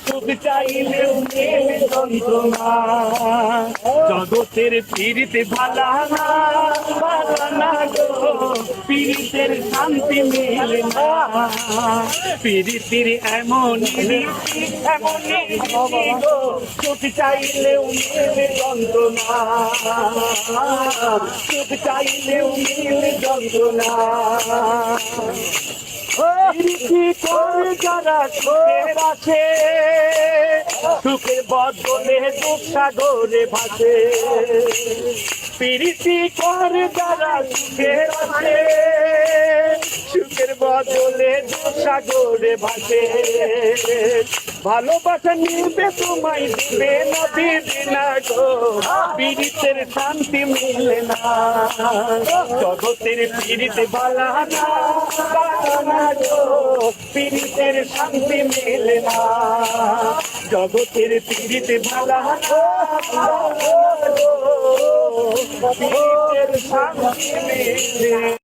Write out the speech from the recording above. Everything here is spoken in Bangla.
সুখ চাইলেও মেলে যন্ত্রণা। জগতের পীড়িতে ভালা না, ভালা না গো, পীড়িতের শান্তি মেলে না। পীড়িতির এমন রীতি, এমন রীতি গো, সুখ চাইলেও মেলে যন্ত্রণা। সুখ চাইলেও মেলে যন্ত্রণা। প্রীতি করে যারা সুখের আছে, সুখের বদলে দুঃখ সাগরে ভাসে। প্রীতি করে যারা সুখের আছে, সুখের বদলে দুঃখ সাগরে ভাসে। ভালোবাসা নিবে তোমায় দিবে না, দিবে না গো, পীড়িতের শান্তি মিলে না। জগতের পীড়িতে বালা না, বালা না গো, পীড়িতের শান্তি মিলে না। জগতের পীড়িতে বালা না, বালা না গো, পীড়িতের শান্তি মিলে।